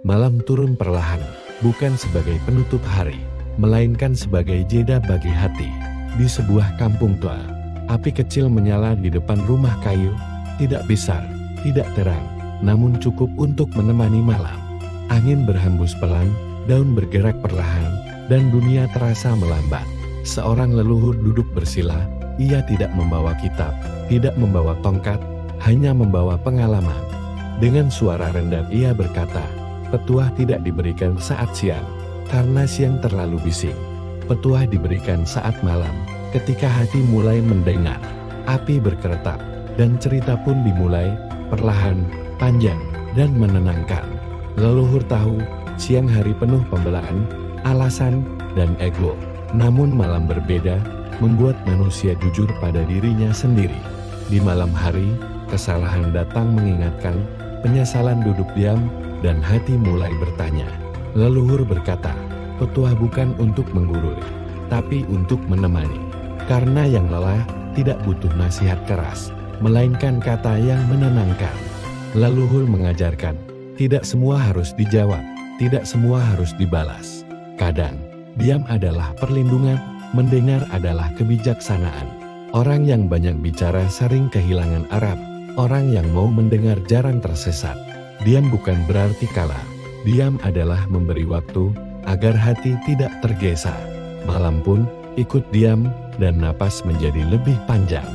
Malam turun perlahan, bukan sebagai penutup hari, melainkan sebagai jeda bagi hati. Di sebuah kampung tua, api kecil menyala di depan rumah kayu, tidak besar, tidak terang, namun cukup untuk menemani malam. Angin berhembus pelan, daun bergerak perlahan, dan dunia terasa melambat. Seorang leluhur duduk bersila, ia tidak membawa kitab, tidak membawa tongkat, hanya membawa pengalaman. Dengan suara rendah ia berkata, "Petuah tidak diberikan saat siang, karena siang terlalu bising. Petuah diberikan saat malam, ketika hati mulai mendengar." Api berkeretap, dan cerita pun dimulai, perlahan, panjang, dan menenangkan. Leluhur tahu, siang hari penuh pembelaan, alasan, dan ego. Namun malam berbeda, membuat manusia jujur pada dirinya sendiri. Di malam hari, kesalahan datang mengingatkan, penyesalan duduk diam, dan hati mulai bertanya. Leluhur berkata, petuah bukan untuk menggurui, tapi untuk menemani. Karena yang lelah tidak butuh nasihat keras, melainkan kata yang menenangkan. Leluhur mengajarkan, tidak semua harus dijawab, tidak semua harus dibalas. Kadang, diam adalah perlindungan, mendengar adalah kebijaksanaan. Orang yang banyak bicara sering kehilangan arah, orang yang mau mendengar jarang tersesat. Diam bukan berarti kalah, diam adalah memberi waktu, agar hati tidak tergesa. Malam pun ikut diam, dan napas menjadi lebih panjang.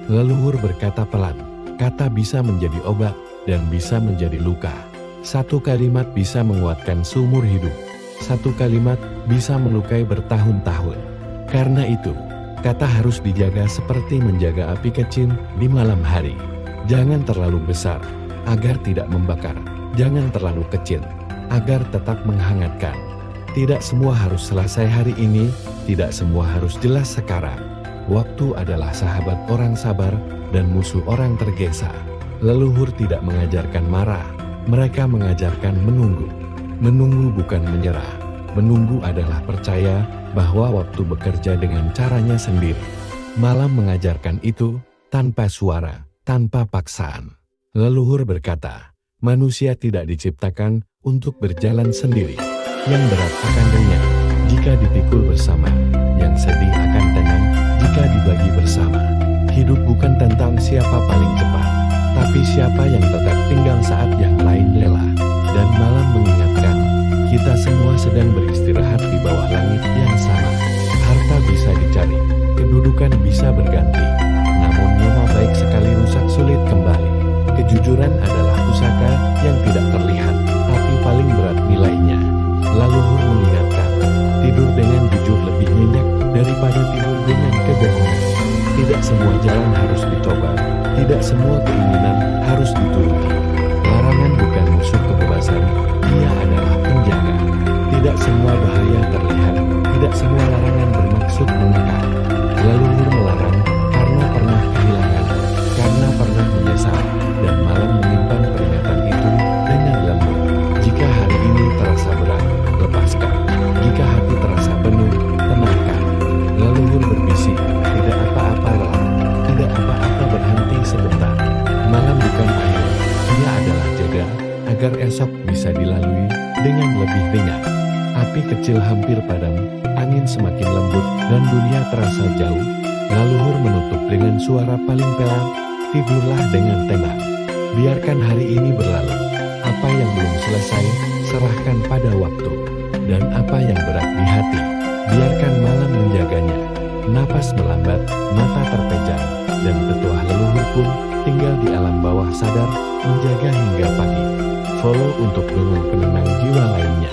Leluhur berkata pelan, kata bisa menjadi obat, dan bisa menjadi luka. Satu kalimat bisa menguatkan seumur hidup, satu kalimat bisa melukai bertahun-tahun. Karena itu, kata harus dijaga seperti menjaga api kecil di malam hari. Jangan terlalu besar, agar tidak membakar. Jangan terlalu kecil, agar tetap menghangatkan. Tidak semua harus selesai hari ini, tidak semua harus jelas sekarang. Waktu adalah sahabat orang sabar, dan musuh orang tergesa. Leluhur tidak mengajarkan marah, mereka mengajarkan menunggu. Menunggu bukan menyerah, menunggu adalah percaya bahwa waktu bekerja dengan caranya sendiri. Malam mengajarkan itu, tanpa suara, tanpa paksaan. Leluhur berkata, manusia tidak diciptakan untuk berjalan sendiri. Yang berat akan ringan jika dipikul bersama, yang sedih akan tenang jika dibagi bersama. Hidup bukan tentang siapa paling cepat, tapi siapa yang tetap tinggal saat yang lain lelah. Dan malam mengingatkan, kita semua sedang beristirahat di bawah langit yang sama. Harta bisa dicari, kedudukan bisa berganti, namun nama baik sekali rusak sulit kembali. Kejujuran adalah pusaka yang tidak terlihat, tapi paling berat nilainya. Leluhur mengingatkan, tidur dengan jujur lebih nyenyak daripada tidur dengan kebohongan. Tidak semua jalan harus dicoba, tidak semua keinginan harus dituruti. Larangan bukan musuh kebebasan, dia adalah penjaga. Tidak semua bahaya terlihat, tidak semua larangan bermaksud mengekang. Leluhur melarang karena pernah kehilangan, karena pernah menyesal, dan malam menyimpan peringatan itu dengan lembut. Jika hari ini terasa berat, lepaskan. Jika hati terasa penuh, tenangkan. Leluhur berbisik, tidak apa-apa lelah, tidak apa-apa berhenti sebentar. Malam bukan akhir, dia adalah jeda, agar esok bisa dilalui dengan lebih ringan. Api kecil hampir padam, angin semakin lembut, dan dunia terasa jauh. Leluhur menutup dengan suara paling pelan, tidurlah dengan tenang. Biarkan hari ini berlalu, apa yang belum selesai, serahkan pada waktu. Dan apa yang berat di hati, biarkan malam menjaganya. Napas melambat, mata terpejam, dan petuah leluhur pun tinggal di alam bawah sadar, menjaga hingga pagi. Follow untuk dongeng penenang jiwa lainnya.